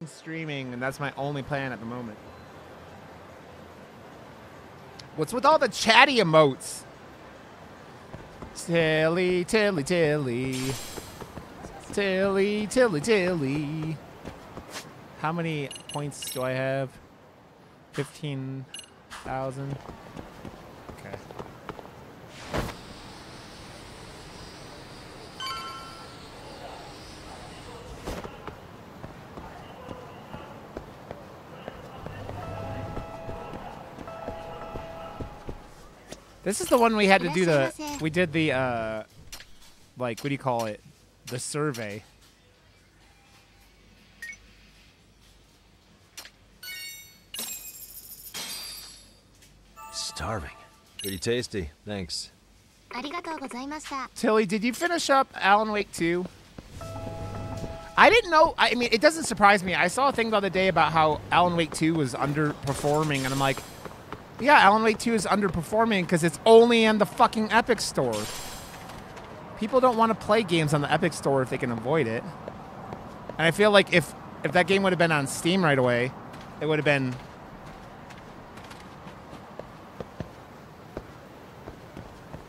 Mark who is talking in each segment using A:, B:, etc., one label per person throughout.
A: streaming, and that's my only plan at the moment. What's with all the chatty emotes? Tilly, Tilly, Tilly. Tilly, Tilly, Tilly. How many points do I have? 15,000. Okay. This is the one we had to do we did the, like, what do you call it? The survey.
B: Starving. Pretty tasty. Thanks.
A: Tilly, did you finish up Alan Wake 2? I didn't know. I mean, it doesn't surprise me. I saw a thing the other day about how Alan Wake 2 was underperforming, and I'm like, yeah, Alan Wake 2 is underperforming because it's only in the fucking Epic Store. People don't want to play games on the Epic Store if they can avoid it. And I feel like if that game would have been on Steam right away, it would have been...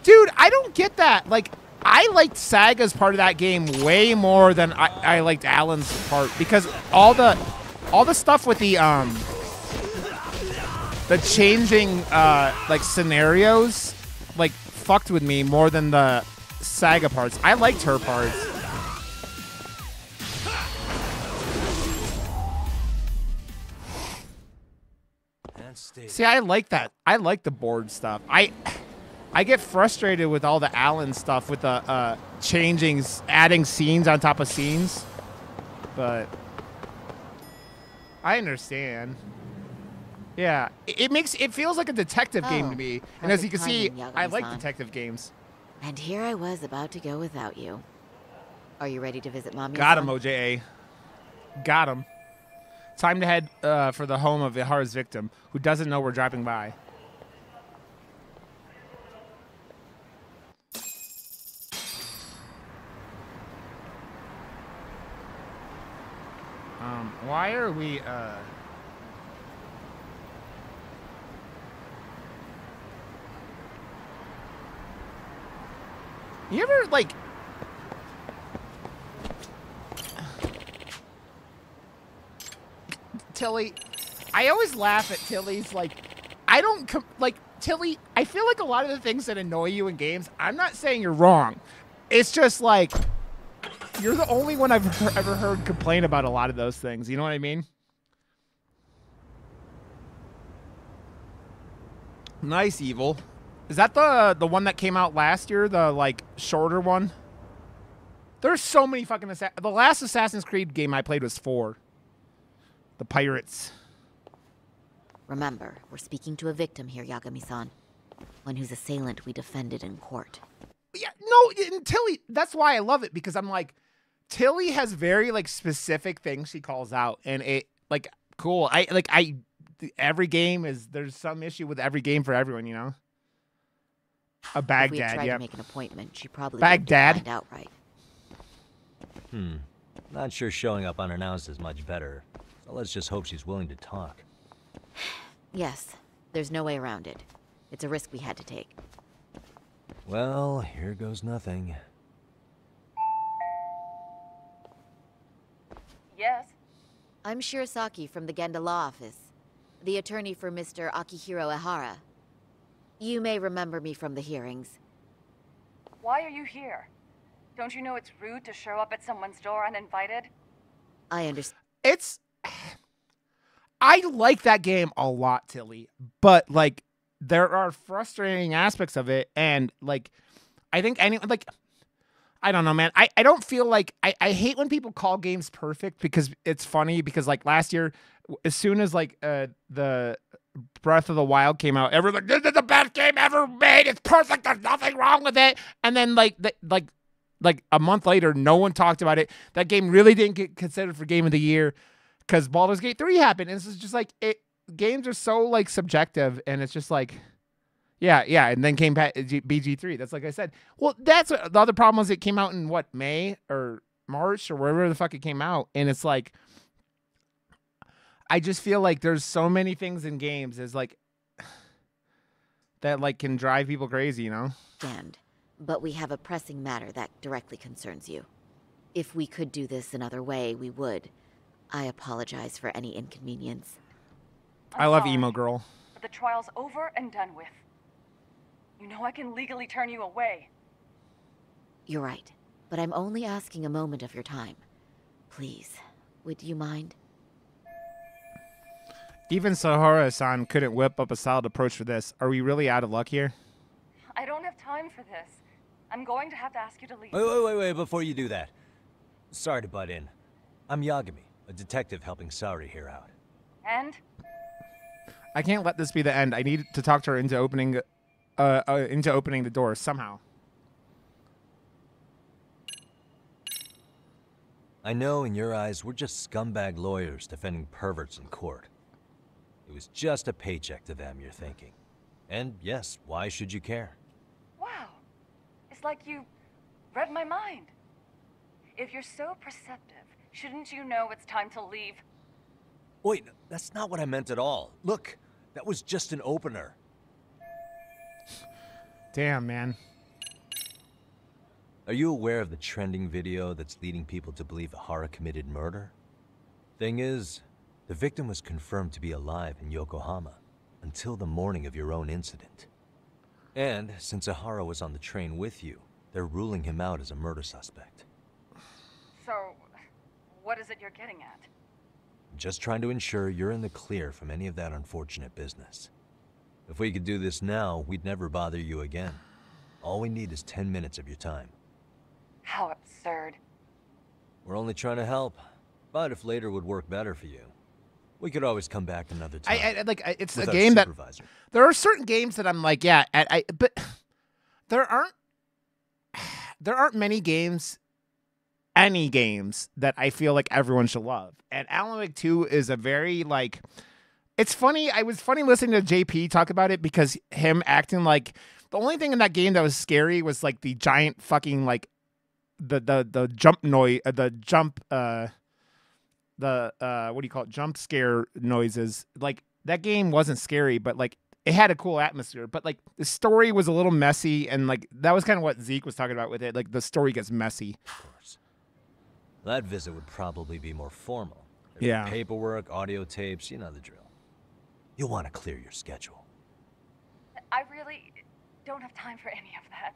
A: Dude, I don't get that. Like, I liked Saga's part of that game way more than I liked Alan's part, because all the stuff with the changing like scenarios like fucked with me more than the Saga parts. I liked her parts. See, I like that. I like the board stuff. I get frustrated with all the Alan stuff with the adding scenes on top of scenes, but I understand. Yeah, it feels like a detective game to me, and as you can see, I like detective games.
C: And here I was about to go without you. Are you ready to visit Mommy?
A: Got him, OJA. Got him. Time to head for the home of Ihara's victim, who doesn't know we're dropping by. Why are we, You ever, like... Tilly, I always laugh at Tilly's, like... I don't, like, Tilly, I feel like a lot of the things that annoy you in games, I'm not saying you're wrong. It's just, like... You're the only one I've ever heard complain about a lot of those things. You know what I mean? Nice, Evil. Is that the one that came out last year? The, like, shorter one? There's so many fucking... The last Assassin's Creed game I played was 4. The Pirates.
C: Remember, we're speaking to a victim here, Yagami-san. One whose assailant we defended in court.
A: Yeah, no, and Tilly, that's why I love it, because I'm like... Tilly has very, like, specific things she calls out, and it, like, cool. Every game is, there's some issue with every game for everyone, you know? A Baghdad,
C: if we had tried
A: yeah.
C: to make an appointment, she probably
A: Baghdad.
C: would have outright.
B: Not sure showing up unannounced is much better. So let's just hope she's willing to talk.
C: Yes, there's no way around it. It's a risk we had to take.
B: Well, here goes nothing.
D: Yes?
C: I'm Shirasaki from the Genda Law Office, the attorney for Mr. Akihiro Ihara. You may remember me from the hearings.
D: Why are you here? Don't you know it's rude to show up at someone's door uninvited?
C: I understand.
A: I like that game a lot, Tilly, but, like, there are frustrating aspects of it, and, like, I think I don't know, man. I don't feel like... I hate when people call games perfect, because it's funny, because, like, last year, as soon as, like, the Breath of the Wild came out, everyone's like, this is the best game ever made! It's perfect! There's nothing wrong with it! And then, like a month later, no one talked about it. That game really didn't get considered for Game of the Year, because Baldur's Gate 3 happened, and it's just, like, games are so, like, subjective, and it's just, like... Yeah, and then came BG3. That's like I said. Well, that's the other problem was it came out in, what, May or March or wherever the fuck it came out. And it's like, I just feel like there's so many things in games is like that like can drive people crazy, you know?
C: But we have a pressing matter that directly concerns you. If we could do this another way, we would. I apologize for any inconvenience.
A: I love emo girl.
D: But the trial's over and done with. You know I can legally turn you away.
C: You're right, but I'm only asking a moment of your time. Please, would you mind?
A: Even Sahara-san couldn't whip up a solid approach for this. Are we really out of luck here?
D: I don't have time for this. I'm going to have to ask you to leave.
B: Wait, before you do that. Sorry to butt in. I'm Yagami, a detective helping Saori here out.
D: And?
A: I can't let this be the end. I need to talk to her into opening the door somehow.
B: I know in your eyes we're just scumbag lawyers defending perverts in court. It was just a paycheck to them, you're thinking. And yes, why should you care?
D: Wow. It's like you read my mind. If you're so perceptive, shouldn't you know it's time to leave?
B: Wait, that's not what I meant at all. Look, that was just an opener.
A: Damn, man.
B: Are you aware of the trending video that's leading people to believe Ahara committed murder? Thing is, the victim was confirmed to be alive in Yokohama until the morning of your own incident. And since Ahara was on the train with you, they're ruling him out as a murder suspect.
D: So, what is it you're getting at?
B: I'm just trying to ensure you're in the clear from any of that unfortunate business. If we could do this now, we'd never bother you again. All we need is 10 minutes of your time.
D: How absurd.
B: We're only trying to help, but if later would work better for you, we could always come back another time.
A: It's a game that there are certain games that I'm like, yeah, but there aren't many games, any games that I feel like everyone should love. And Alan Wake 2 is a very like, it's funny. I was funny listening to JP talk about it because him acting like the only thing in that game that was scary was like the giant fucking like the jump noise, what do you call it? Jump scare noises. Like that game wasn't scary, but like it had a cool atmosphere. But like the story was a little messy, and like that was kind of what Zeke was talking about with it. Like the story gets messy.
B: Of course. That visit would probably be more formal. There'd
A: Yeah.
B: be paperwork, audio tapes, you know the drill. You'll want to clear your schedule.
D: I really don't have time for any of that.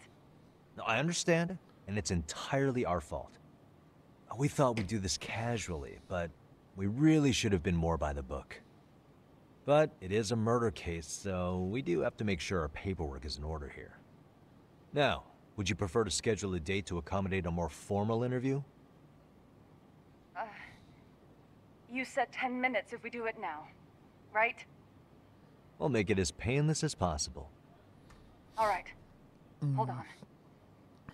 B: No, I understand, and it's entirely our fault. We thought we'd do this casually, but we really should have been more by the book. But it is a murder case, so we do have to make sure our paperwork is in order here. Now, would you prefer to schedule a date to accommodate a more formal interview?
D: You said 10 minutes if we do it now, right?
B: We'll make it as painless as possible.
D: All right. Hold on.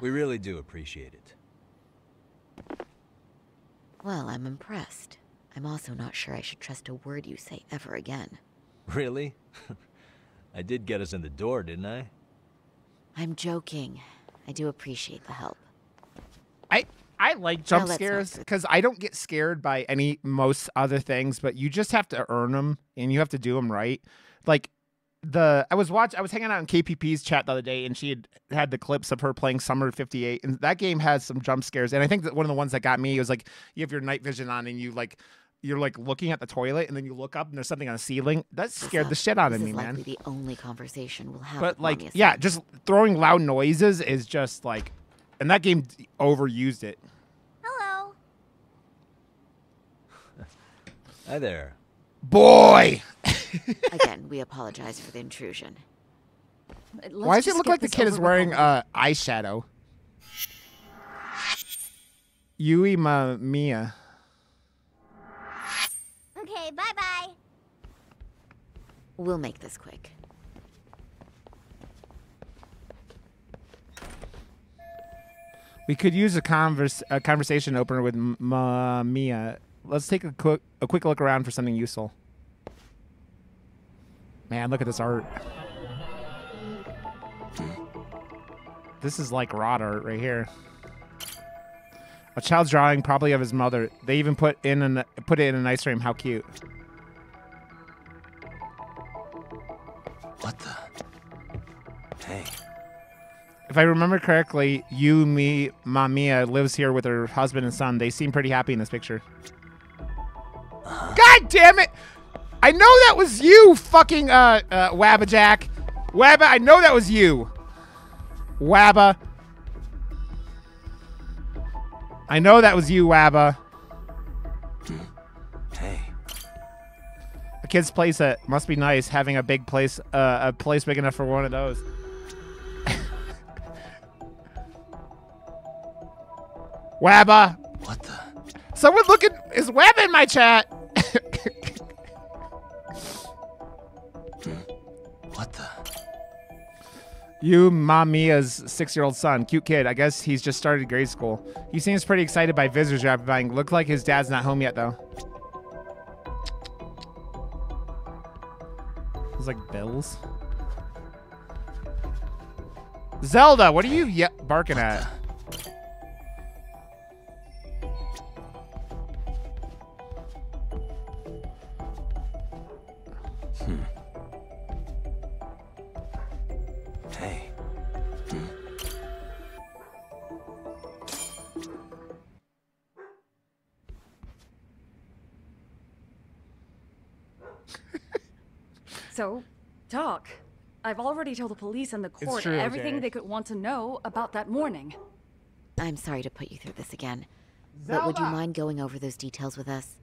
B: We really do appreciate it.
C: Well, I'm impressed. I'm also not sure I should trust a word you say ever again.
B: Really? I did get us in the door, didn't I?
C: I'm joking. I do appreciate the help.
A: I like jump
C: Now let's
A: scares
C: not-
A: because I don't get scared by most other things, but you just have to earn them and you have to do them right. Like I was hanging out in KPP's chat the other day, and she had the clips of her playing Summer 58, and that game has some jump scares. And I think that one of the ones that got me was like you have your night vision on and you're like looking at the toilet, and then you look up and there's something on the ceiling. That scared the shit out of me, man.
C: This is likely the only conversation we'll have.
A: But
C: with
A: like,
C: Mommy
A: yeah,
C: aside.
A: just throwing loud noises is just like, and that game overused it.
C: Hello.
B: Hi there.
A: Boy.
C: Again, we apologize for the intrusion.
A: Why does it look like the kid is wearing eyeshadow? Yui Mia.
E: Okay, bye-bye.
C: We'll make this quick.
A: We could use a conversation opener with Mia. Let's take a quick look around for something useful. Man, look at this art. This is like rot art right here. A child's drawing, probably of his mother. They even put it in a nice frame. How cute.
B: What the? Hey.
A: If I remember correctly, Mia lives here with her husband and son. They seem pretty happy in this picture. God damn it! I know that was you, fucking Wabba Jack. Wabba, I know that was you. Wabba. I know that was you, Wabba.
B: Hey.
A: A kid's playset must be nice having a big place, a place big enough for one of those. Wabba.
B: What the?
A: Someone looking is Wabba in my chat.
B: What the?
A: You, Mia's 6-year-old son. Cute kid. I guess he's just started grade school. He seems pretty excited by visitors arriving. Look like his dad's not home yet, though. It's like bells. Zelda, what are you barking at?
B: Hey.
D: So, talk. I've already told the police and the court
A: true,
D: everything
A: okay.
D: they could want to know about that morning.
C: I'm sorry to put you through this again. But would you mind going over those details with us?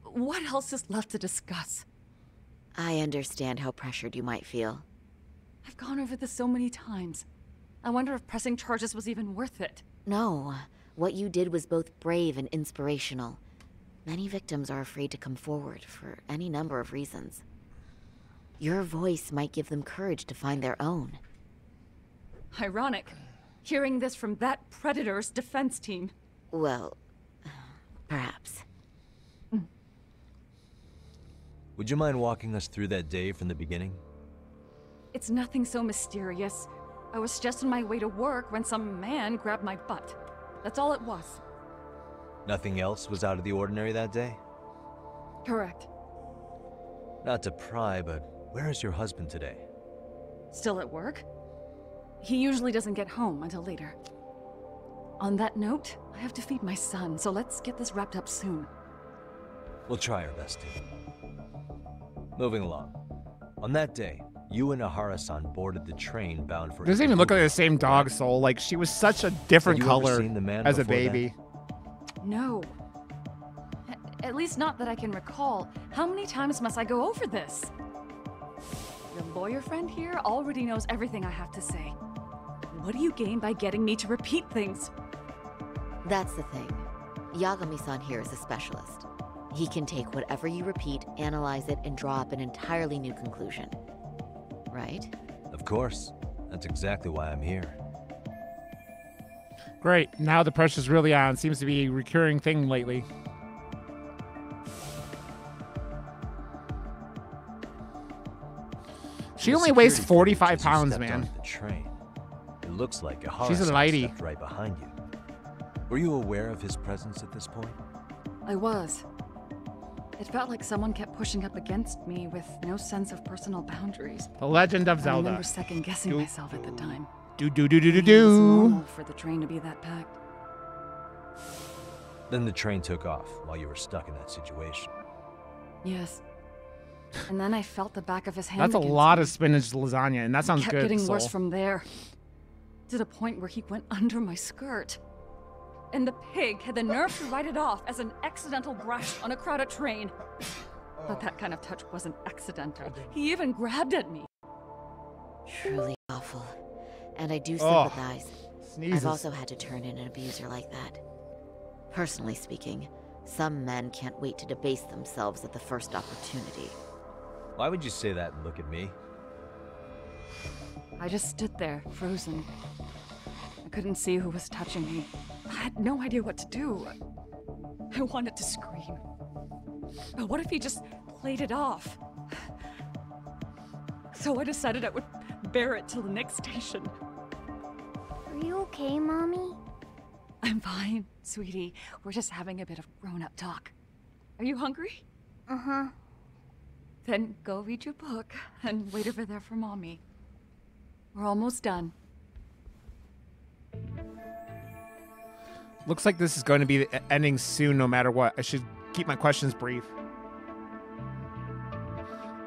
D: What else is left to discuss?
C: I understand how pressured you might feel.
D: I've gone over this so many times. I wonder if pressing charges was even worth it.
C: No, what you did was both brave and inspirational. Many victims are afraid to come forward for any number of reasons. Your voice might give them courage to find their own.
D: Ironic. Hearing this from that predator's defense team.
C: Well, perhaps.
B: Would you mind walking us through that day from the beginning?
D: It's nothing so mysterious. I was just on my way to work when some man grabbed my butt. That's all it was.
B: Nothing else was out of the ordinary that day?
D: Correct.
B: Not to pry, but where is your husband today?
D: Still at work? He usually doesn't get home until later. On that note, I have to feed my son, so let's get this wrapped up soon.
B: We'll try our best to. Moving along. On that day, you and Ahara-san boarded the train bound for...
A: It doesn't even look like the same dog, Soul. Like, she was such a different
B: Have you ever
A: color
B: seen the man
A: as a
B: before that?
A: baby.
D: No. At least not that I can recall. How many times must I go over this? Your lawyer friend here already knows everything I have to say. What do you gain by getting me to repeat things?
C: That's the thing. Yagami-san here is a specialist. He can take whatever you repeat, analyze it, and draw up an entirely new conclusion. Right?
B: Of course. That's exactly why I'm here.
A: Great. Now the pressure's really on. Seems to be a recurring thing lately. She
B: The
A: only weighs
B: security
A: 45
B: footage as you
A: pounds,
B: stepped
A: man.
B: onto the train. It looks like Ahara
A: She's a lady.
B: stepped right behind you. Were you aware of his presence at this point?
D: I was. It felt like someone kept pushing up against me with no sense of personal boundaries.
A: The Legend of
D: I
A: Zelda.
D: remember second-guessing myself at the time.
A: Do.
D: It was normal for the train to be that packed.
B: Then the train took off while you were stuck in that situation.
D: Yes. And then I felt the back of his hand.
A: That's a
D: against
A: lot
D: me.
A: of spinach lasagna, and that sounds
D: Kept
A: good.
D: getting
A: Soul.
D: worse from there. To the point where he went under my skirt. And the pig had the nerve to write it off as an accidental brush on a crowded train. But that kind of touch wasn't accidental. He even grabbed at me.
C: Truly awful. And I do
A: Oh,
C: sympathize.
A: Sneezes.
C: I've also had to turn in an abuser like that. Personally speaking, some men can't wait to debase themselves at the first opportunity.
B: Why would you say that and look at me?
D: I just stood there, frozen. I couldn't see who was touching me. I had no idea what to do. I wanted to scream. But what if he just played it off? So I decided I would bear it till the next station.
E: Are you okay, Mommy?
D: I'm fine, sweetie. We're just having a bit of grown-up talk. Are you hungry?
E: Uh-huh.
D: Then go read your book and wait over there for Mommy. We're almost done.
A: Looks like this is going to be ending soon no matter what. I should keep my questions brief.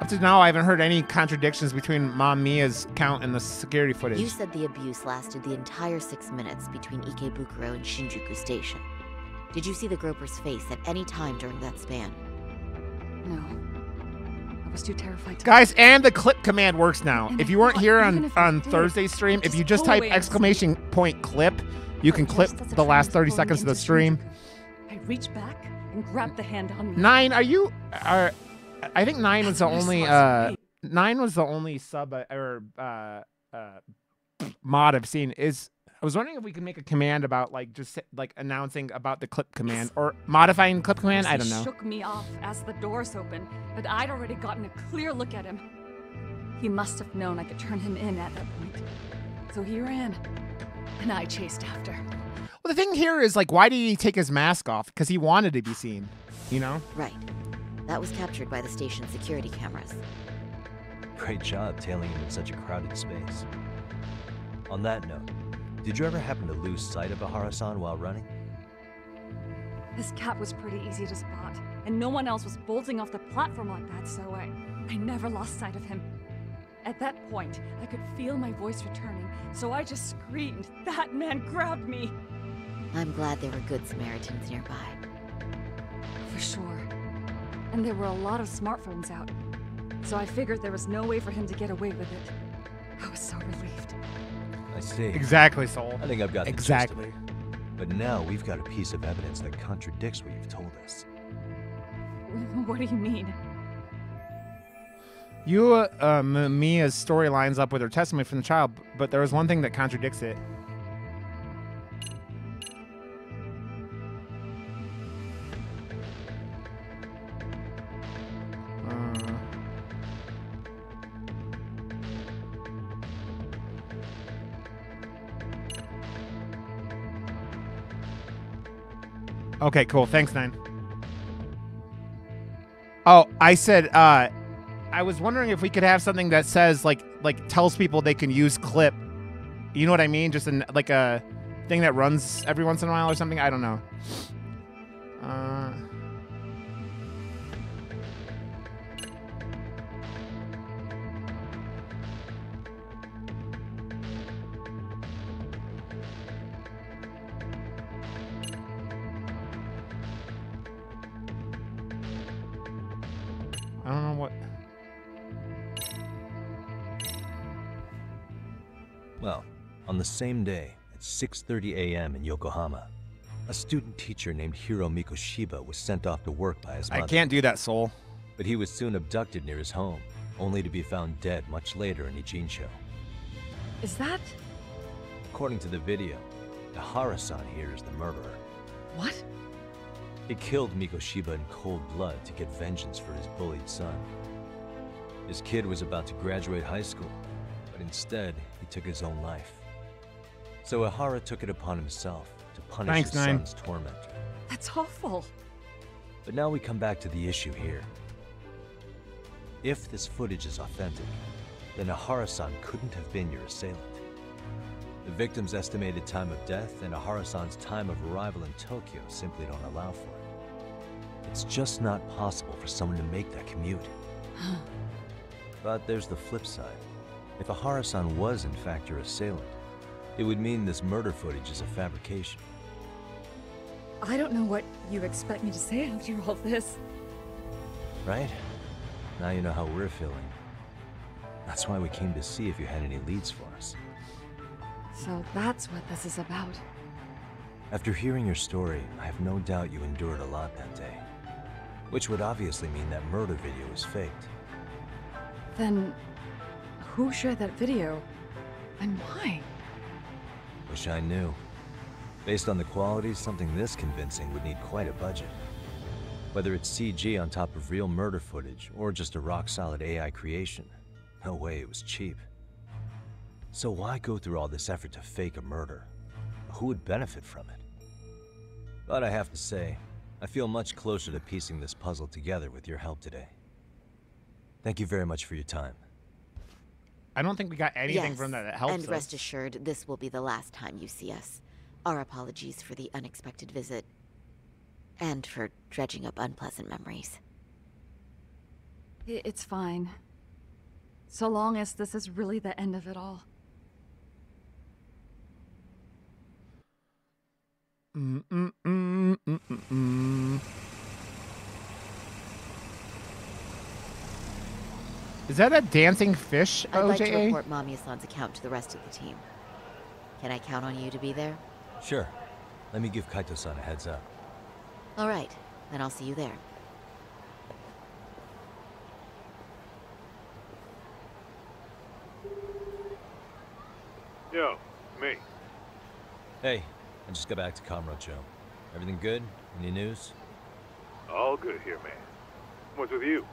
A: Up to now, I haven't heard any contradictions between Mom Mia's account and the security footage.
C: You said the abuse lasted the entire 6 minutes between Ikebukuro and Shinjuku Station. Did you see the groper's face at any time during that span?
D: No. I was too terrified to...
A: Guys, and the clip command works now.
D: And
A: if you weren't here
D: even if I
A: on
D: did,
A: Thursday's stream, if
D: just
A: you just
D: pull
A: type
D: away and
A: exclamation point clip, you can clip
D: Just as a
A: the last
D: train
A: 30
D: was
A: seconds of
D: pulling
A: the stream.
D: into Shinjuku, I reached back and grabbed the hand on me.
A: Nine, I think Nine was the
D: That's
A: only
D: what
A: Nine was the only sub mod I've seen. I was wondering if we could make a command about just announcing about the clip command or modifying clip command. I don't know.
D: He shook me off as the doors opened, but I'd already gotten a clear look at him. He must have known I could turn him in at that point. So he ran, and I chased after.
A: Well, the thing here is why did he take his mask off? Because he wanted to be seen, you know?
C: Right. That was captured by the station's security cameras.
B: Great job tailing him in such a crowded space. On that note, did you ever happen to lose sight of Ahara-san while running?
D: This cat was pretty easy to spot, and no one else was bolting off the platform like that, so I never lost sight of him. At that point, I could feel my voice returning, so I just screamed, "That man grabbed me!"
C: I'm glad there were good Samaritans nearby.
D: For sure. And there were a lot of smartphones out, so I figured there was no way for him to get away with it. I was so relieved.
B: I see.
A: Exactly, Soul.
B: I think I've got the gist of
A: Exactly.
B: it. But now we've got a piece of evidence that contradicts what you've told us.
D: What do you mean?
A: Mia's story lines up with her testimony from the child, but there was one thing that contradicts it. Okay, cool. Thanks, Nine. Oh, I said, I was wondering if we could have something that says, tells people they can use clip. You know what I mean? Just a thing that runs every once in a while or something. I don't know. I don't know what.
B: Well, on the same day, at 6:30 a.m. in Yokohama, a student teacher named Hiro Mikoshiba was sent off to work by his mother.
A: I can't do that, Soul.
B: But he was soon abducted near his home, only to be found dead much later in Ijincho.
D: Is that...
B: According to the video, Ahara-san here is the murderer.
D: what?
B: He killed Mikoshiba in cold blood to get vengeance for his bullied son. His kid was about to graduate high school, but instead, he took his own life. So Ahara took it upon himself to punish his
A: Nine.
B: son's tormentor.
D: That's awful.
B: But now we come back to the issue here. If this footage is authentic, then Ahara-san couldn't have been your assailant. The victim's estimated time of death and Ahara-san's time of arrival in Tokyo simply don't allow for it. It's just not possible for someone to make that commute. But there's the flip side. If Ahara-san was in fact your assailant, it would mean this murder footage is a fabrication.
D: I don't know what you expect me to say after all this.
B: Right? Now you know how we're feeling. That's why we came to see if you had any leads for us.
D: So that's what this is about.
B: After hearing your story, I have no doubt you endured a lot that day. Which would obviously mean that murder video was faked.
D: Then, who shared that video? And why?
B: Wish I knew. Based on the quality, something this convincing would need quite a budget. Whether it's CG on top of real murder footage, or just a rock-solid AI creation, no way it was cheap. So why go through all this effort to fake a murder? Who would benefit from it? But I have to say, I feel much closer to piecing this puzzle together with your help today. Thank you very much for your time.
A: I don't think we got anything
C: Yes,
A: from that helps
C: and rest
A: us.
C: assured, this will be the last time you see us. Our apologies for the unexpected visit. And for dredging up unpleasant memories.
D: It's fine. So long as this is really the end of it all.
A: Is that a dancing fish,
C: I'd like to
A: OJA?
C: report Mami-san's account to the rest of the team. Can I count on you to be there?
B: Sure. Let me give Kaito-san a heads up.
C: All right, then I'll see you there.
F: Yo, me.
B: Hey, I just got back to Kamurocho. Everything good? Any news?
F: All good here, man. What's with you?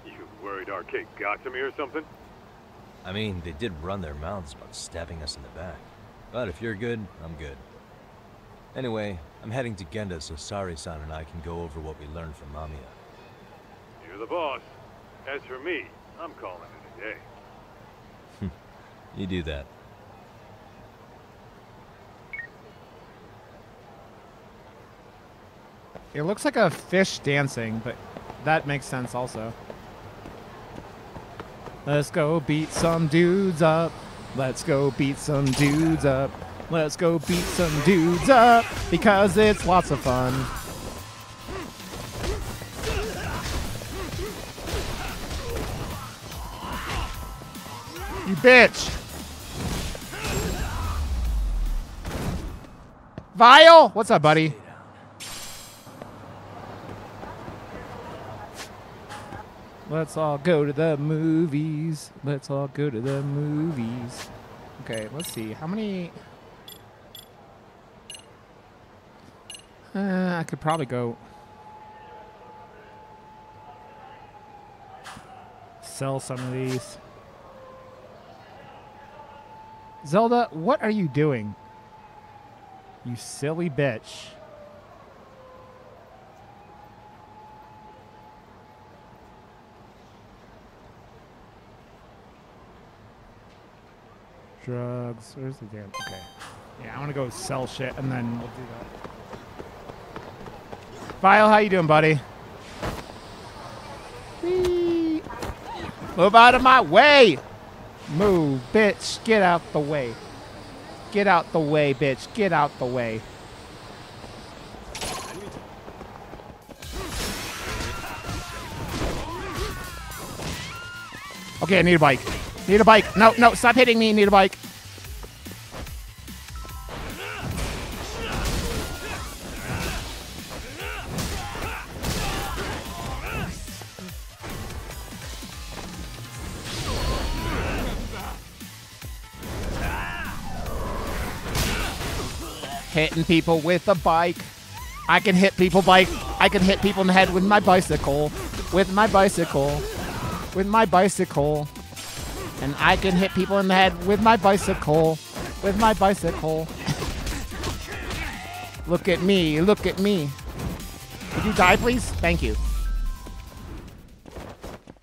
F: You worried Arcade got to me or something?
B: I mean, they did run their mouths about stabbing us in the back. But if you're good, I'm good. Anyway, I'm heading to Genda so Sari-san and I can go over what we learned from Mamiya.
F: You're the boss. As for me, I'm calling it a day.
B: You do that.
A: It looks like a fish dancing, but that makes sense also. Let's go beat some dudes up. Let's go beat some dudes up. Let's go beat some dudes up because it's lots of fun. You bitch. Vile, what's up, buddy? Let's all go to the movies. Let's all go to the movies. Okay, let's see. How many... I could probably go... sell some of these. Zelda, what are you doing? You silly bitch. Drugs. Where's the damn... Okay. Yeah, I want to go sell shit, and then we'll do that. Vile, how you doing, buddy? Whee! Move out of my way! Move, bitch. Get out the way. Get out the way, bitch. Get out the way. Okay, I need a bike. Need a bike. No, no, stop hitting me. Need a bike. Hitting people with a bike. I can hit people I can hit people in the head with my bicycle. With my bicycle. With my bicycle. And I can hit people in the head with my bicycle. With my bicycle. Look at me. Look at me. Could you die, please? Thank you.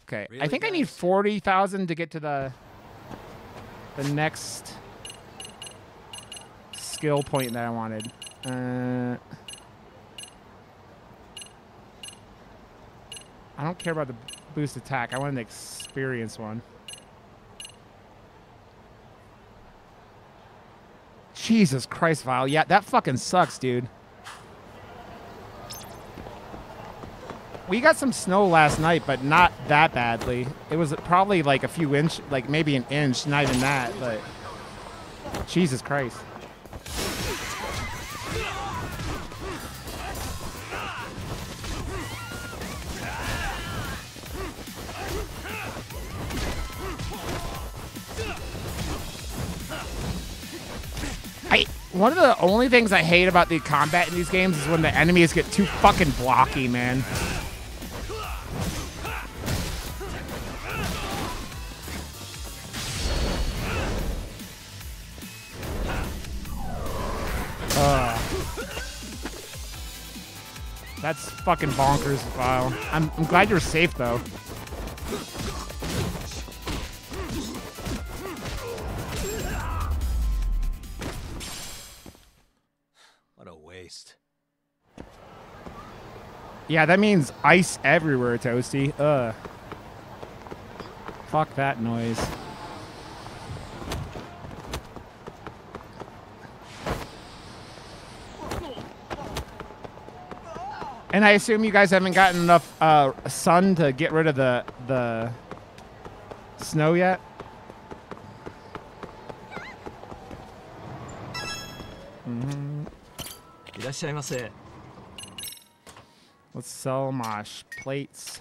A: Okay.
B: Really,
A: I think I need
B: guys?
A: 40,000 to get to the next skill point that I wanted. I don't care about the boost attack. I want an experience one. Jesus Christ, Vile. Yeah, that fucking sucks, dude. We got some snow last night, but not that badly. It was probably like a few inch, like maybe an inch, not even that, but Jesus Christ. One of the only things I hate about the combat in these games is when the enemies get too fucking blocky, man. That's fucking bonkers, Vile. I'm glad you're safe, though. Yeah, that means ice everywhere, Toasty. Ugh. Fuck that noise. And I assume you guys haven't gotten enough sun to get rid of the snow yet? Mm-hmm. Let's sell mosh plates.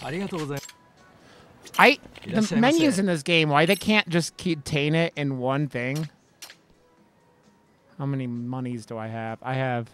A: The menus in this game, why they can't just contain it in one thing? How many monies do I have? I have...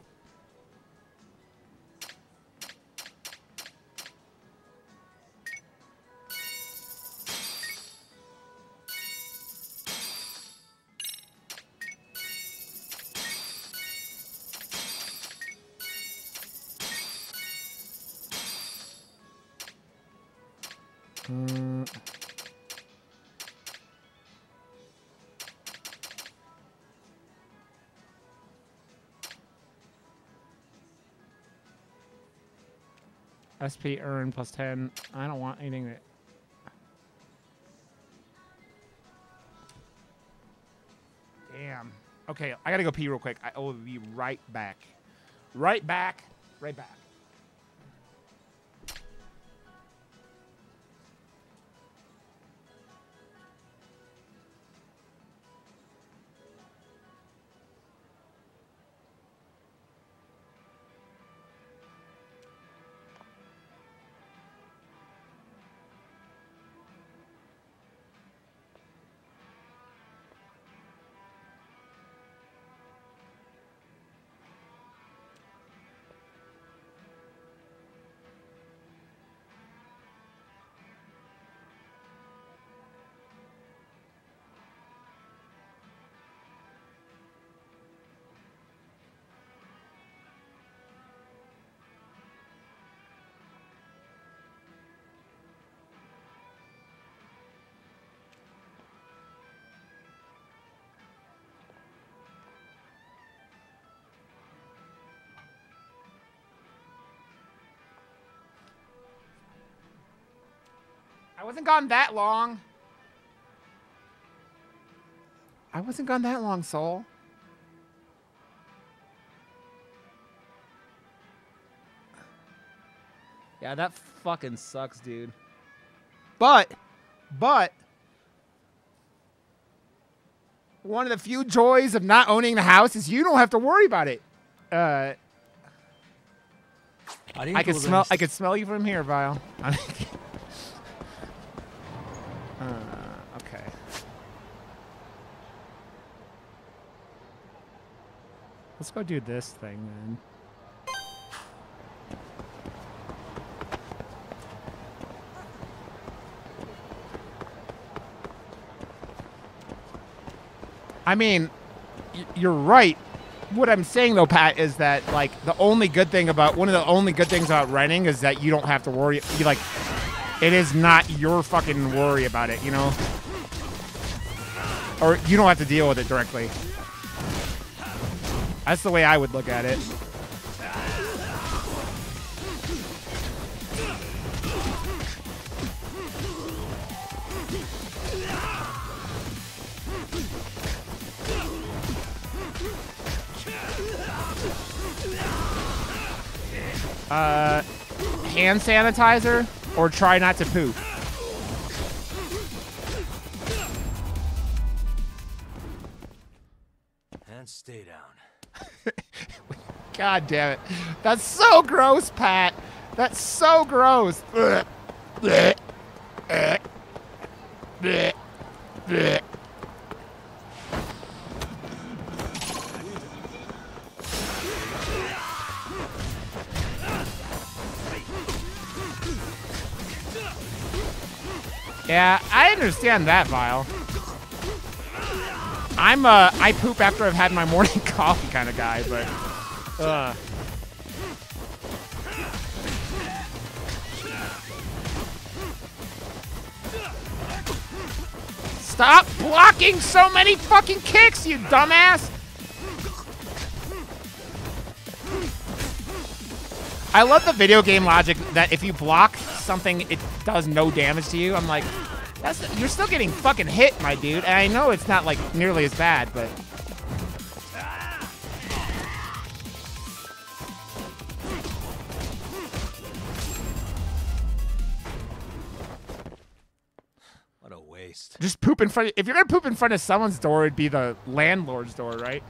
A: SP earn plus 10. I don't want anything that... Damn. Okay, I gotta go pee real quick. I will be right back. Right back. Right back. I wasn't gone that long. I wasn't gone that long, Soul. Yeah, that fucking sucks, dude. But one of the few joys of not owning the house is you don't have to worry about it. I could smell you from here, Vile. Okay. Let's go do this thing then. I mean, you're right. What I'm saying though, Pat, is that like one of the only good things about renting is that you don't have to worry. It is not your fucking worry about it, you know? Or you don't have to deal with it directly. That's the way I would look at it. Hand sanitizer or try not to poop.
B: And stay down.
A: God damn it. That's so gross, Pat. That's so gross. Yeah, I understand that, Vile. I poop after I've had my morning coffee kind of guy, but Stop blocking so many fucking kicks, you dumbass! I love the video game logic that if you block something, it does no damage to you. I'm like, you're still getting fucking hit, my dude. And I know it's not like nearly as bad, but.
B: What a waste.
A: Just poop in front. If you're gonna poop in front of someone's door, it'd be the landlord's door, right?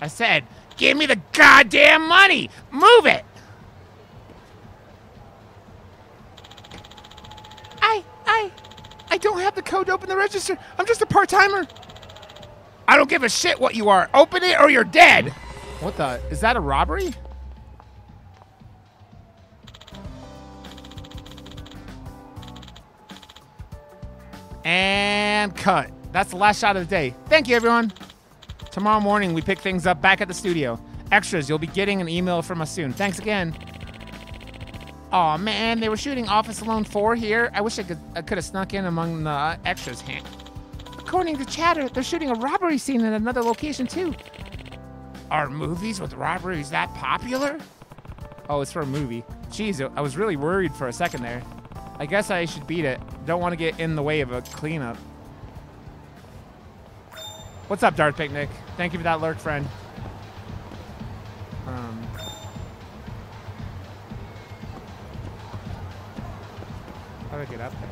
A: I said, give me the goddamn money. Move it. I don't have the code to open the register. I'm just a part-timer. I don't give a shit what you are. Open it or you're dead. What the? Is that a robbery? And cut. That's the last shot of the day. Thank you, everyone. Tomorrow morning, we pick things up back at the studio. Extras, you'll be getting an email from us soon. Thanks again. Aw, man, they were shooting Office Alone 4 here. I wish I could have snuck in among the extras. According to chatter, they're shooting a robbery scene in another location, too. Are movies with robberies that popular? Oh, it's for a movie. Jeez, I was really worried for a second there. I guess I should beat it. Don't want to get in the way of a cleanup. What's up, Darth Picnic? Thank you for that lurk, friend. How do I get up there?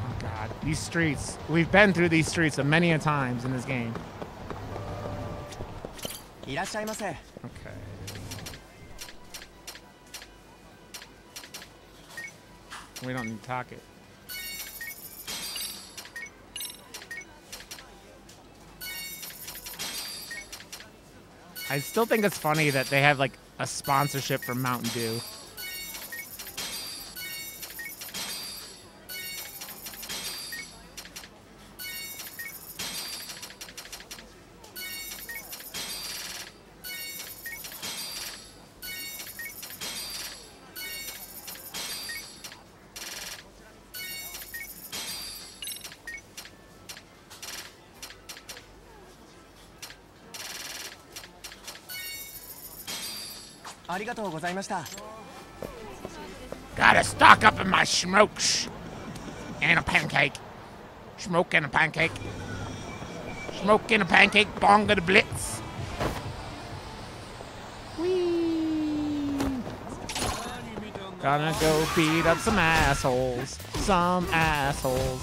A: Oh God, these streets. We've been through these streets many a times in this game. Okay. We don't need to talk it. I still think it's funny that they have like a sponsorship from Mountain Dew. Gotta stock up in my smokes. And a pancake. Smoke and a pancake. Smoke and a pancake, bong and a blitz. Whee! Gonna go beat up some assholes. Some assholes.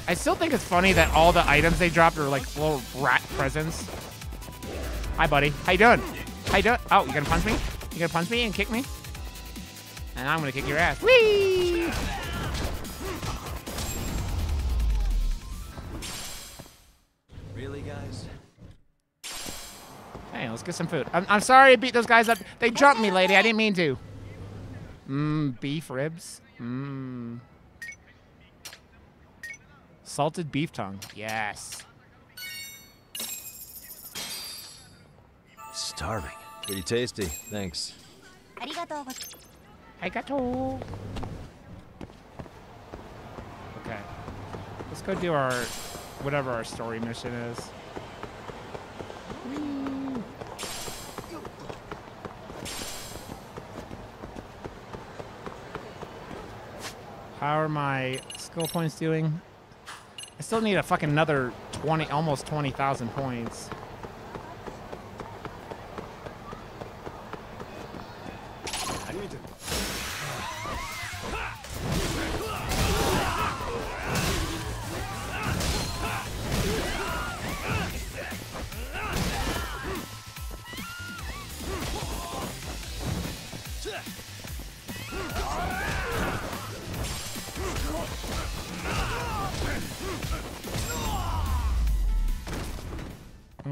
A: I still think it's funny that all the items they dropped are like little rat presents. Hi, buddy. How you doing? How you doing? Oh, you gonna punch me? You gonna punch me and kick me? And I'm gonna kick your ass. Whee!
B: Really, guys?
A: Hey, let's get some food. I'm sorry I beat those guys up. They jumped me, lady. I didn't mean to. Beef ribs. Salted beef tongue. Yes.
B: Starving. Pretty tasty. Thanks.
A: Arigato. Okay. Let's go do our whatever our story mission is. How are my skill points doing? I still need a fucking another 20, almost 20,000 points.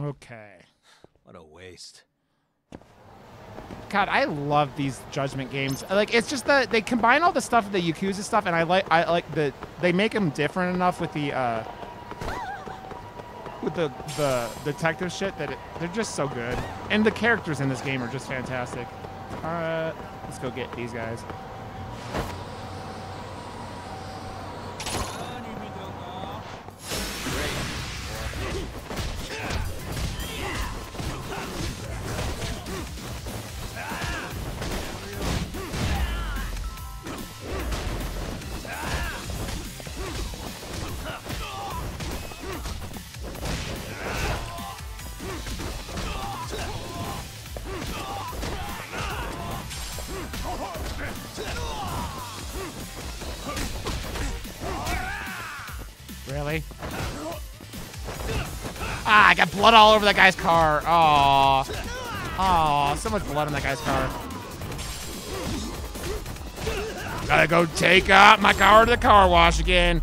A: Okay.
B: What a waste.
A: God, I love these Judgment games. Like, it's just that they combine all the stuff, the Yakuza stuff, and I like the they make them different enough with the detective shit that they're just so good. And the characters in this game are just fantastic. Let's go get these guys. Really? Ah, I got blood all over that guy's car. Aww. Aww, so much blood in that guy's car. Gotta go take out my car to the car wash again.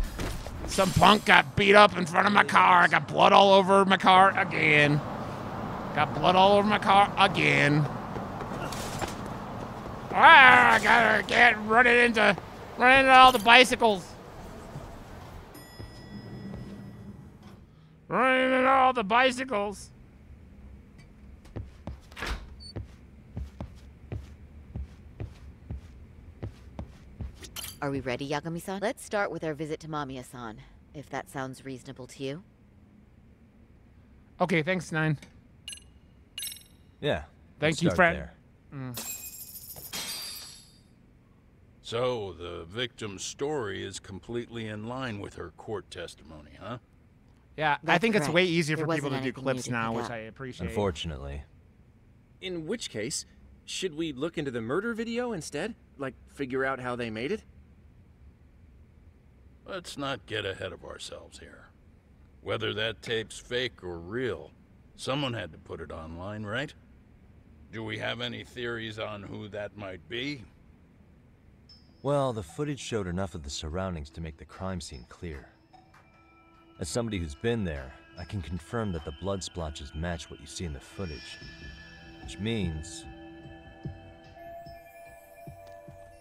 A: Some punk got beat up in front of my car. I got blood all over my car again. Got blood all over my car again. Ah, I gotta get running into all the bicycles. Running into all the bicycles.
C: Are we ready, Yagami-san? Let's start with our visit to Mamiya-san, if that sounds reasonable to you.
A: Okay, thanks, Nine.
B: Yeah.
A: Thank you, friend.
G: So, the victim's story is completely in line with her court testimony, huh?
A: Yeah,
C: That's
A: I think it's
C: correct.
A: way easier
C: There
A: for people to
C: wasn't
A: do
C: anything
A: clips
C: new to
A: now,
C: pick
A: which
C: up.
A: I appreciate.
B: Unfortunately.
H: In which case, should we look into the murder video instead? Like, figure out how they made it?
G: Let's not get ahead of ourselves here. Whether that tape's fake or real, someone had to put it online, right? Do we have any theories on who that might be?
B: Well, the footage showed enough of the surroundings to make the crime scene clear. As somebody who's been there, I can confirm that the blood splotches match what you see in the footage. Which means...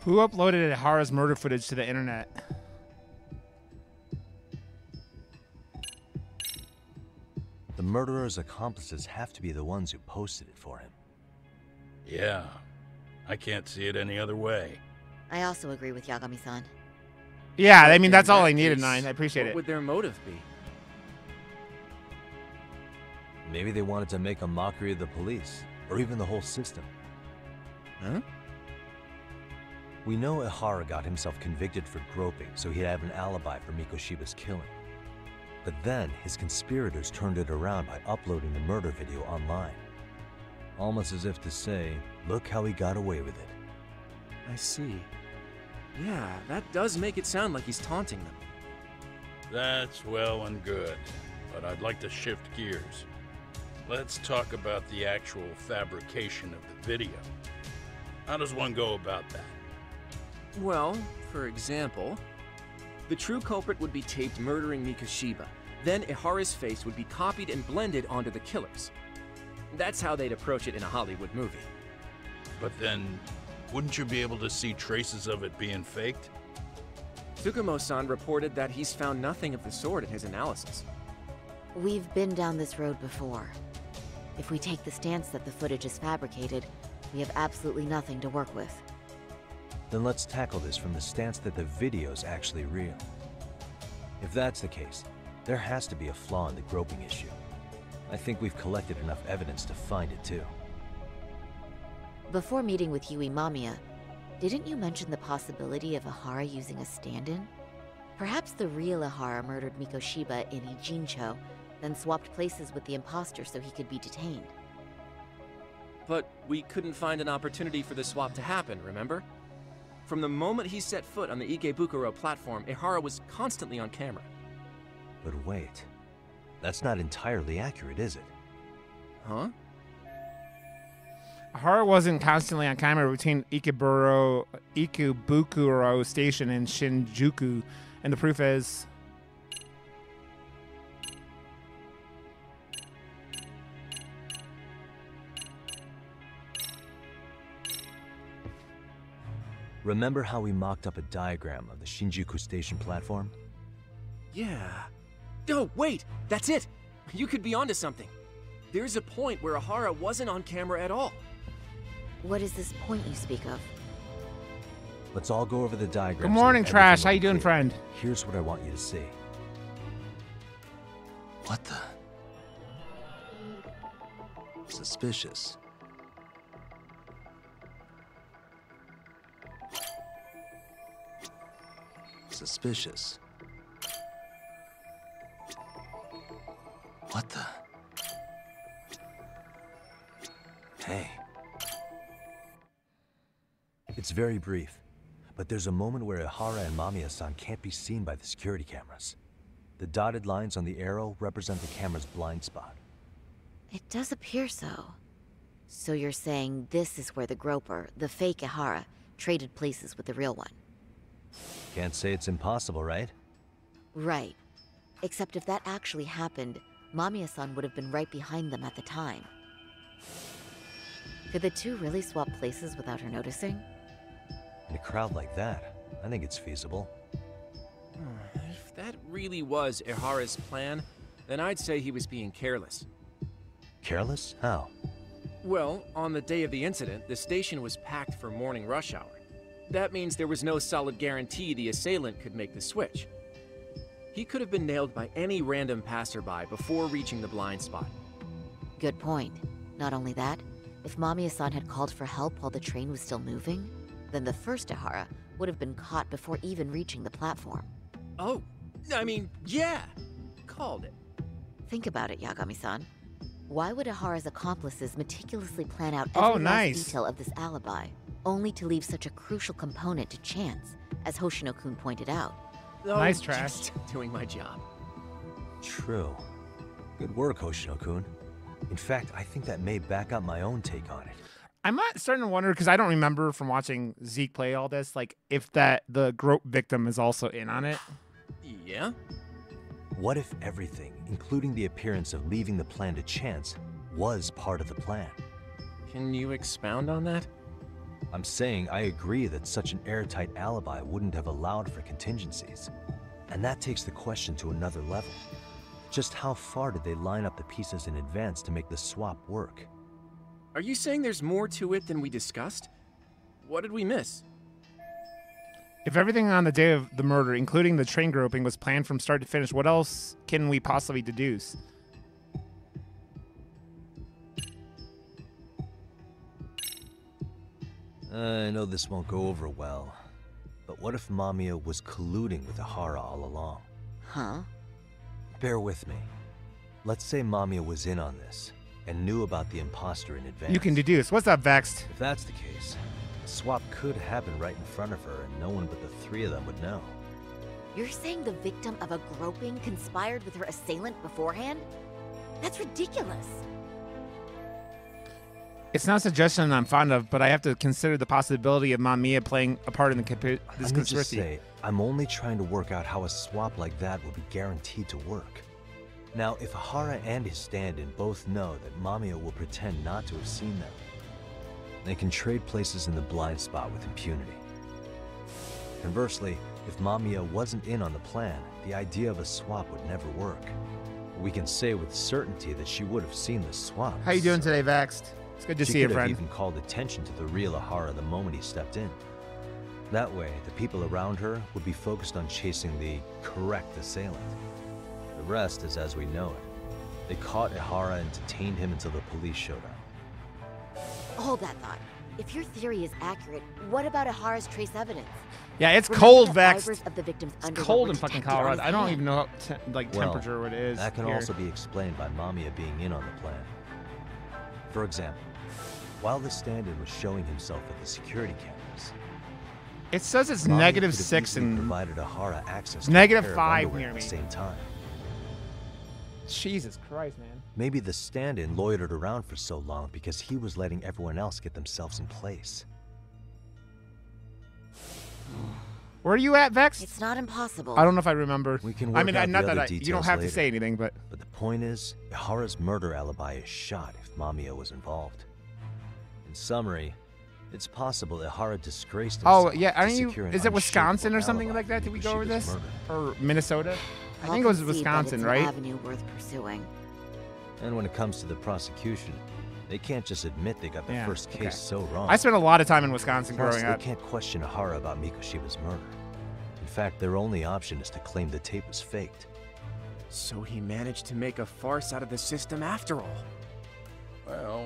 A: Who uploaded Hara's murder footage to the internet?
B: the murderer's accomplices have to be the ones who posted it for him.
G: Yeah, I can't see it any other way.
C: I also agree with Yagami-san.
A: Yeah, I mean,
H: In
A: that's all
H: that
A: I needed,
H: case,
A: Nine. I appreciate
H: what
A: it.
H: would their motive be?
B: Maybe they wanted to make a mockery of the police, or even the whole system.
H: Huh?
B: We know Ihara got himself convicted for groping, so he'd have an alibi for Mikoshiba's killing. But then, his conspirators turned it around by uploading the murder video online. Almost as if to say, look how he got away with it.
H: I see. Yeah, that does make it sound like he's taunting them.
G: That's well and good, but I'd like to shift gears. Let's talk about the actual fabrication of the video. How does one go about that?
H: Well, for example, the true culprit would be taped murdering Mikoshiba. Then Ihara's face would be copied and blended onto the killers. That's how they'd approach it in a Hollywood movie.
G: But then, wouldn't you be able to see traces of it being faked?
H: Tsukumo-san reported that he's found nothing of the sort in his analysis.
C: We've been down this road before. If we take the stance that the footage is fabricated, we have absolutely nothing to work with.
B: Then let's tackle this from the stance that the video's actually real. If that's the case, there has to be a flaw in the groping issue. I think we've collected enough evidence to find it too.
C: Before meeting with Yui Mamiya, didn't you mention the possibility of Ihara using a stand-in? Perhaps the real Ihara murdered Mikoshiba in Ijincho, then swapped places with the imposter so he could be detained.
H: But we couldn't find an opportunity for the swap to happen, remember? From the moment he set foot on the Ikebukuro platform, Ihara was constantly on camera.
B: But wait, that's not entirely accurate, is it?
H: Huh?
A: Ihara wasn't constantly on camera between Ikebukuro Station and Shinjuku, and the proof is...
B: Remember how we mocked up a diagram of the Shinjuku Station platform?
H: Yeah. Oh, wait! That's it! You could be onto something. There's a point where Ahara wasn't on camera at all.
C: What is this point you speak of?
B: Let's all go over the diagram.
A: Good morning, Trash. How you doing, friend?
B: Here's what I want you to see.
I: What the? Suspicious. Suspicious. What the? Hey.
B: It's very brief, but there's a moment where Ihara and Mamiya-san can't be seen by the security cameras. The dotted lines on the arrow represent the camera's blind spot.
C: It does appear so. So you're saying this is where the Groper, the fake Ihara, traded places with the real one?
B: Can't say it's impossible, right?
C: Right. Except if that actually happened, Mamiya-san would have been right behind them at the time. Could the two really swap places without her noticing?
B: In a crowd like that, I think it's feasible.
H: If that really was Ihara's plan, then I'd say he was being careless.
B: Careless? How?
H: Well, on the day of the incident, the station was packed for morning rush hour. That means there was no solid guarantee the assailant could make the switch. He could have been nailed by any random passerby before reaching the blind spot.
C: Good point. Not only that, if Mamiya-san had called for help while the train was still moving, then the first Ihara would have been caught before even reaching the platform.
H: Oh, I mean, yeah! Called it.
C: Think about it, Yagami-san. Why would Ihara's accomplices meticulously plan out every last detail of this alibi, only to leave such a crucial component to chance, as Hoshino-kun pointed out?
H: Oh,
A: Nice, Trash.
H: Just doing my job.
B: True. Good work, Hoshino-kun. In fact, I think that may back up my own take on it.
A: I'm not starting to wonder, because I don't remember from watching Zeke play all this, like, if the grope victim is also in on it.
H: Yeah?
B: What if everything, including the appearance of leaving the plan to chance, was part of the plan?
H: Can you expound on that?
B: I'm saying I agree that such an airtight alibi wouldn't have allowed for contingencies. And that takes the question to another level. Just how far did they line up the pieces in advance to make the swap work?
H: Are you saying there's more to it than we discussed? What did we miss?
A: If everything on the day of the murder, including the train groping, was planned from start to finish, what else can we possibly deduce?
B: I know this won't go over well, but what if Mamiya was colluding with Ihara all along?
C: Huh?
B: Bear with me. Let's say Mamiya was in on this and knew about the imposter in advance.
A: You can deduce. What's up, Vexed?
B: If that's the case, the swap could happen right in front of her and no one but the three of them would know.
C: You're saying the victim of a groping conspired with her assailant beforehand? That's ridiculous.
A: It's not a suggestion I'm fond of, but I have to consider the possibility of Mamiya playing a part in this
B: Let me just
A: conspiracy.
B: say, I'm only trying to work out how a swap like that would be guaranteed to work. Now, if Ihara and his stand-in both know that Mamiya will pretend not to have seen them, they can trade places in the blind spot with impunity. Conversely, if Mamiya wasn't in on the plan, the idea of a swap would never work. We can say with certainty that she would have seen the swap.
A: How you doing today, Vexed? It's good to see you,
B: She could have
A: friend.
B: even called attention to the real Ihara the moment he stepped in. That way, the people around her would be focused on chasing the correct assailant. The rest is as we know it. They caught Ihara and detained him until the police showed up.
C: Hold that thought. If your theory is accurate, what about Ihara's trace evidence?
A: Yeah, it's
C: Remember
A: cold,
C: that
A: Vexed.
C: fibers of the victim's
A: It's
C: underwear
A: cold
C: were
A: in fucking
C: detected on
A: Colorado.
C: his
A: I don't
C: hand.
A: even know like
B: Well,
A: temperature what it is.
B: That can
A: here.
B: also be explained by Mamiya being in on the plan. For example, while the stand-in was showing himself at the security cameras,
A: It says it's
B: Mamiya
A: negative
B: could have
A: 6
B: easily
A: and
B: provided Ihara access to
A: negative
B: a pair of
A: 5
B: underwear
A: near
B: at
A: me.
B: the same time.
A: Jesus Christ, man.
B: Maybe the stand-in loitered around for so long because he was letting everyone else get themselves in place.
A: Where are you at, Vex?
C: It's not impossible.
A: I don't know if I remember.
B: We can
A: I
B: work
A: mean,
B: out
A: not
B: the
A: that
B: other
A: you don't
B: details
A: have to
B: later.
A: say anything, but
B: But the point is, Ihara's murder alibi is shot if Mamiya was involved. In summary, It's possible Ihara disgraced
A: Oh
B: himself
A: yeah,
B: to
A: aren't you?
B: secure an
A: Is it Wisconsin or
B: unshakable
A: something
B: alibi
A: like that?
B: for
A: Did we go over
B: Mikoshiba's
A: this?
B: murder.
A: Or Minnesota? I
C: I'll
A: think it was
C: concede that
A: Wisconsin,
C: it's
A: right?
C: An avenue worth pursuing.
B: And when it comes to the prosecution, they can't just admit they got the
A: Yeah,
B: first case
A: okay.
B: so wrong.
A: I spent a lot of time in Wisconsin
B: Plus,
A: growing
B: they
A: up.
B: can't question Ihara about Mikoshiba's murder. In fact, their only option is to claim the tape was faked.
H: So he managed to make a farce out of the system after all.
G: Well,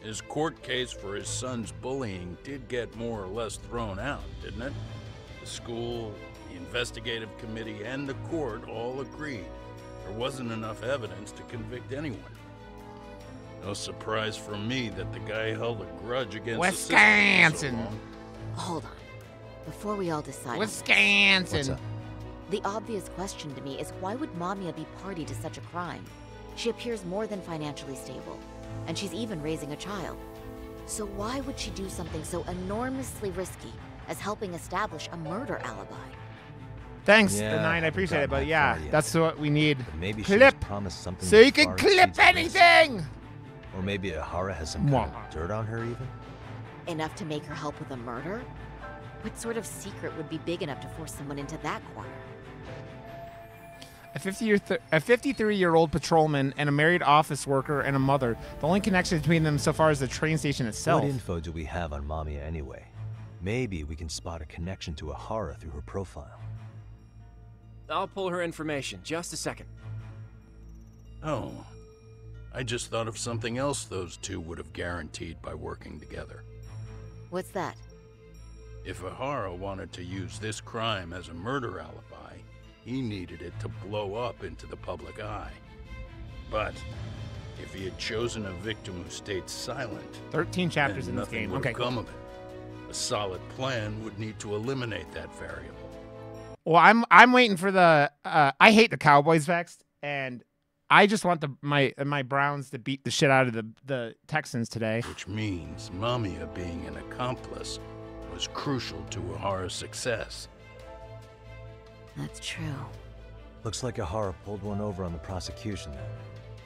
G: his court case for his son's bullying did get more or less thrown out, didn't it? The school, the investigative committee, and the court all agreed there wasn't enough evidence to convict anyone. No surprise for me that the guy held a grudge against the system for
A: Wisconsin.
G: so long.
C: Hold on. Before we all decide on this,
A: Wisconsin.
B: What's up?
C: the obvious question to me is why would Mamiya be party to such a crime? She appears more than financially stable, and she's even raising a child. So why would she do something so enormously risky as helping establish a murder alibi?
A: Thanks,
B: Yeah,
A: the 9. I
B: haven't
A: appreciate it,
B: gotten
A: but
B: that
A: yeah,
B: far yet.
A: that's what we need.
B: But maybe she
A: Clip,
B: was promised something
A: so you can
B: far
A: clip
B: exceeds this.
A: anything.
B: Or maybe Ihara has some kind of dirt on her even?
C: Enough to make her help with a murder? What sort of secret would be big enough to force someone into that corner?
A: A 53-year-old patrolman and a married office worker and a mother. The only connection between them so far is the train station itself.
B: What info do we have on Mamiya anyway? Maybe we can spot a connection to Ihara through her profile.
H: I'll pull her information. Just a second.
G: Oh, I just thought of something else those two would have guaranteed by working together.
C: What's that?
G: If Ihara wanted to use this crime as a murder alibi, he needed it to blow up into the public eye. But if he had chosen a victim who stayed silent,
A: 13 chapters
G: then
A: in this
G: nothing
A: game.
G: would
A: Okay,
G: have come of it. A solid plan would need to eliminate that variable.
A: Well, I'm waiting for the. I hate the Cowboys vexed, and I just want my Browns to beat the shit out of the Texans today.
G: Which means Mamiya being an accomplice was crucial to Ihara's success.
C: That's true.
B: Looks like Ihara pulled one over on the prosecution then.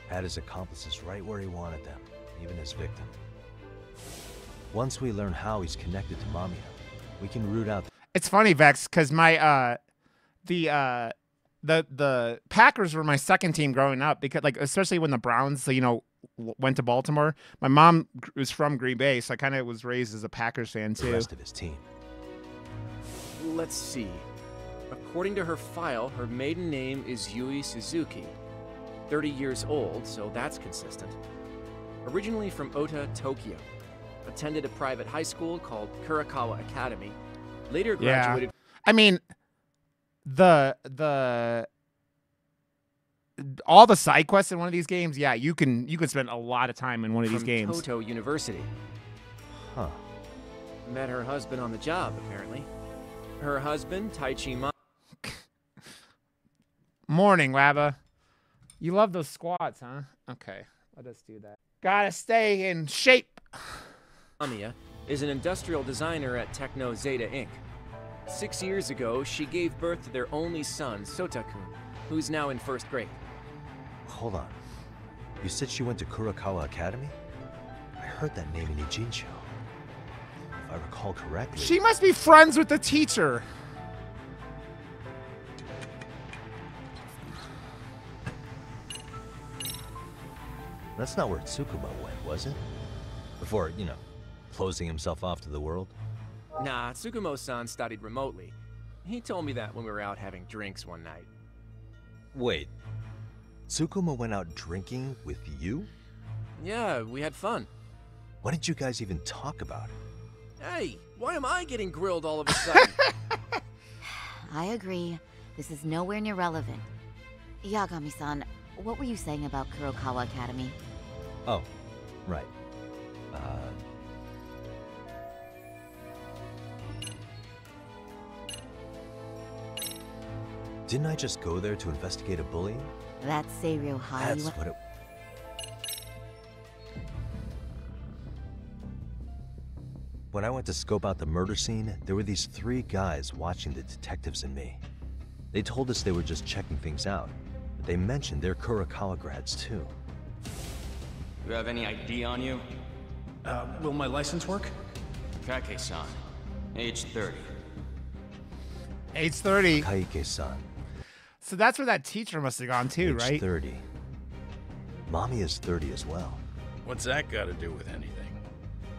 B: Had his accomplices right where he wanted them, even his victim. Once we learn how he's connected to Mamiya, we can root out
A: It's funny, Vex, because my the Packers were my second team growing up because especially when the Browns went to Baltimore. My mom was from Green Bay, so I kind of was raised as a Packers fan
B: the
A: too.
B: rest of his team.
H: Let's see. According to her file, her maiden name is Yui Suzuki. 30 years old, so that's consistent. Originally from Ota, Tokyo. Attended a private high school called Kurakawa Academy. Later graduated.
A: I mean, all the side quests in one of these games, yeah, you can spend a lot of time in one of these
H: from
A: games.
H: Toto University.
B: Huh.
H: Met her husband on the job, apparently. Her husband, Taichi
A: Morning, Wabba. You love those squats, huh? Okay, let us do that. Gotta stay in shape.
H: Mamiya is an industrial designer at Techno Zeta Inc. 6 years ago, she gave birth to their only son, Sota-kun, who's now in first grade.
B: Hold on. You said she went to Kurakawa Academy? I heard that name in Ijincho. If I recall correctly.
A: She must be friends with the teacher.
B: That's not where Tsukuma went, was it? Before, closing himself off to the world?
H: Nah, Tsukumo-san studied remotely. He told me that when we were out having drinks one night.
B: Wait. Tsukuma went out drinking with you?
H: Yeah, we had fun.
B: What did you guys even talk about?
H: Hey, why am I getting grilled all of a sudden?
C: I agree. This is nowhere near relevant. Yagami-san, what were you saying about Kurokawa Academy?
B: Oh, right. Didn't I just go there to investigate a bullying?
C: That's Seiryo High.
B: That's what it... When I went to scope out the murder scene, there were these 3 guys watching the detectives and me. They told us they were just checking things out, but they mentioned they're Kurakawa grads too.
J: You have any ID on you?
K: Will my license work?
H: Kake-san, age 30.
A: Age 30.
B: Kaike-san,
A: So that's where that teacher must have gone too,
B: age
A: right?
B: 30. Mommy is 30 as well.
G: What's that got to do with anything?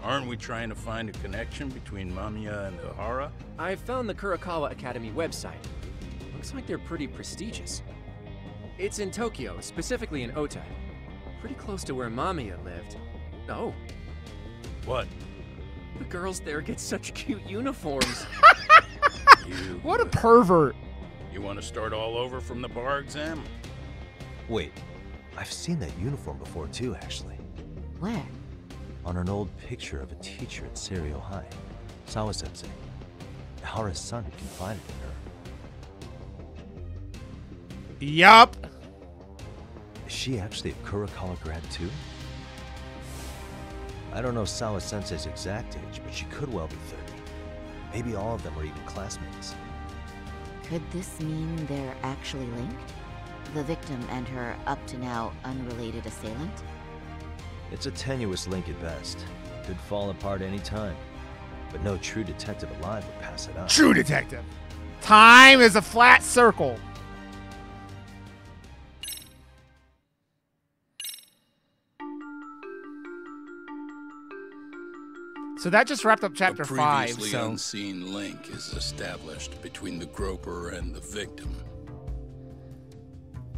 G: Aren't we trying to find a connection between Mamiya and Ihara?
H: I found the Kurokawa Academy website. Looks like they're pretty prestigious. It's in Tokyo, specifically in Ota. Pretty close to where Mamiya lived. Oh,
G: What?
H: the girls there get such cute uniforms.
A: What a pervert.
G: You want to start all over from the bar exam?
B: Wait, I've seen that uniform before too, actually.
C: Where?
B: On an old picture of a teacher at Seiryo High, Sawa-sensei. Ihara's son confided in her.
A: Yup.
B: Is she actually a Kurokawa grad too? I don't know Sawa-sensei's exact age, but she could well be 30. Maybe all of them are even classmates.
C: Could this mean they're actually linked? The victim and her up-to-now unrelated assailant?
B: It's a tenuous link at best. Could fall apart any time. But no true detective alive would pass it up.
A: True detective. Time is a flat circle. So that just wrapped up chapter
G: A
A: 5.
G: previously
A: So
G: unseen link is established between the groper and the victim.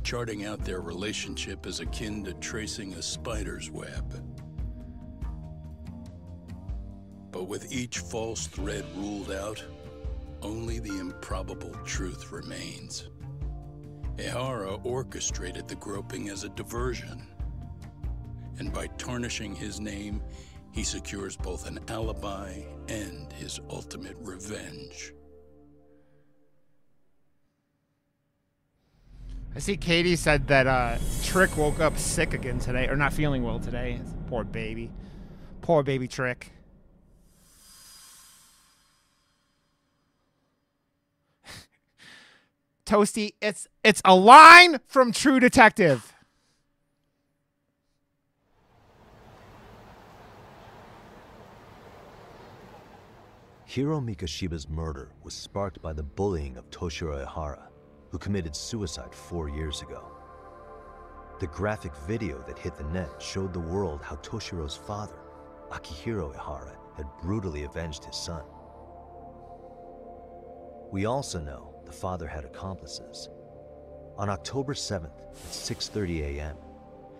G: Charting out their relationship is akin to tracing a spider's web. But with each false thread ruled out, only the improbable truth remains. Ihara orchestrated the groping as a diversion, and by tarnishing his name, he secures both an alibi and his ultimate revenge.
A: I see Katie said that Trick woke up sick again today, or not feeling well today. Poor baby. Poor baby Trick. Toasty, it's a line from True Detective.
B: Hiro Mikoshiba's murder was sparked by the bullying of Toshiro Ihara, who committed suicide 4 years ago. The graphic video that hit the net showed the world how Toshiro's father, Akihiro Ihara, had brutally avenged his son. We also know the father had accomplices. On October 7th at 6:30 a.m.,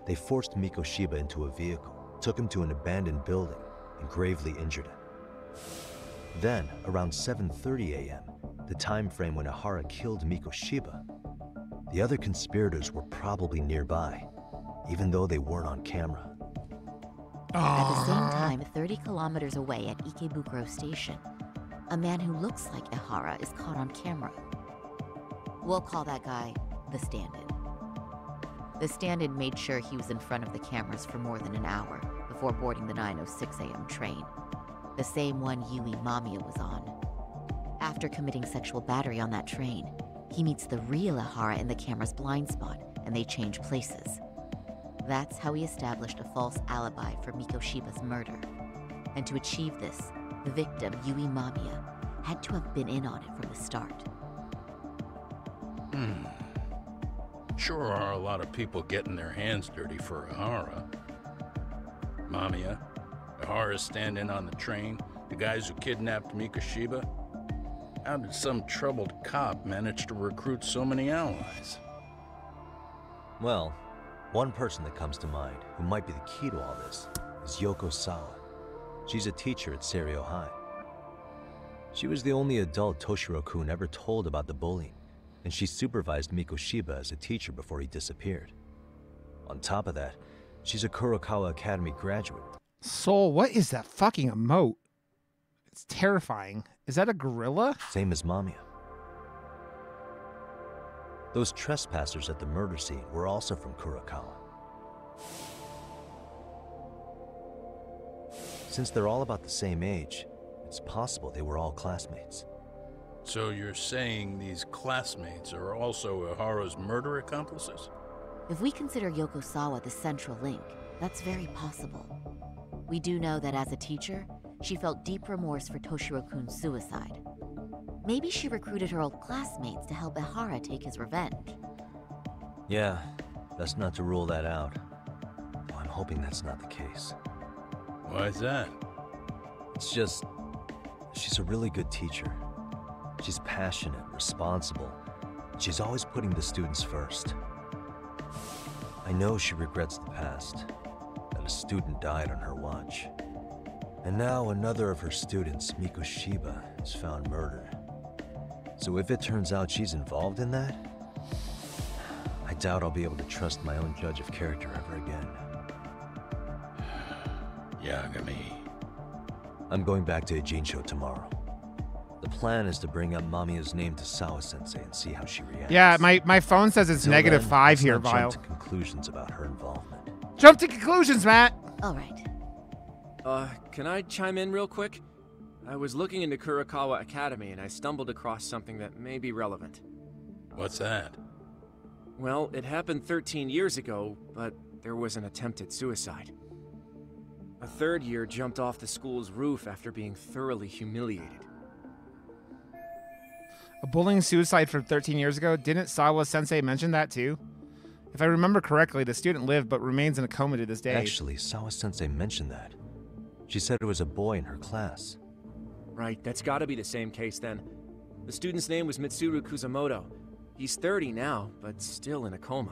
B: they forced Mikoshiba into a vehicle, took him to an abandoned building, and gravely injured him. Then, around 7:30 a.m., the time frame when Ihara killed Mikoshiba, the other conspirators were probably nearby, even though they weren't on camera.
C: At the same time, 30 kilometers away at Ikebukuro Station, a man who looks like Ihara is caught on camera. We'll call that guy the stand-in. The stand-in made sure he was in front of the cameras for more than an hour before boarding the 9:06 a.m. train, the same one Yui Mamiya was on. After committing sexual battery on that train, he meets the real Ihara in the camera's blind spot, and they change places. That's how he established a false alibi for Mikoshiba's murder. And to achieve this, the victim, Yui Mamiya, had to have been in on it from the start.
G: Sure are a lot of people getting their hands dirty for Ihara. Mamiya, Ihara's stand-in on the train, the guys who kidnapped Mikoshiba. How did some troubled cop manage to recruit so many allies?
B: Well, one person that comes to mind who might be the key to all this is Yoko Sawa. She's a teacher at Seiryo High. She was the only adult Toshiro-kun ever told about the bullying, and she supervised Mikoshiba as a teacher before he disappeared. On top of that, she's a Kurokawa Academy graduate.
A: Soul, what is that fucking emote? It's terrifying. Is that a gorilla?
B: Same as Mamiya. Those trespassers at the murder scene were also from Kurokawa. Since they're all about the same age, it's possible they were all classmates.
G: So you're saying these classmates are also Ihara's murder accomplices?
C: If we consider Yoko Sawa the central link, that's very possible. We do know that as a teacher, she felt deep remorse for Toshiro-kun's suicide. Maybe she recruited her old classmates to help Ehara take his revenge.
B: Yeah, best not to rule that out. Though I'm hoping that's not the case.
G: Why is that?
B: It's just, she's a really good teacher. She's passionate, responsible. She's always putting the students first. I know she regrets the past, that a student died on her watch. And now another of her students, Mikoshiba, is found murdered. So if it turns out she's involved in that, I doubt I'll be able to trust my own judge of character ever again.
G: Yagami.
B: I'm going back to Ijincho tomorrow. The plan is to bring up Mamiya's name to Sawa-sensei and see how she reacts.
A: Yeah, my phone says it's
B: Until then,
A: -5
B: let's
A: here,
B: not
A: Vile.
B: jump to conclusions about her involvement.
A: Jump to conclusions, Matt!
C: All right.
H: Can I chime in real quick? I was looking into Kurakawa Academy and I stumbled across something that may be relevant.
G: What's that?
H: Well, it happened 13 years ago, but there was an attempted suicide. A third year jumped off the school's roof after being thoroughly humiliated.
A: A bullying suicide from 13 years ago? Didn't Sawa-sensei mention that too? If I remember correctly, the student lived but remains in a coma to this day.
B: Actually, Sawa-sensei mentioned that. She said it was a boy in her class.
H: Right, that's gotta be the same case then. The student's name was Mitsuru Kusamoto. He's 30 now, but still in a coma.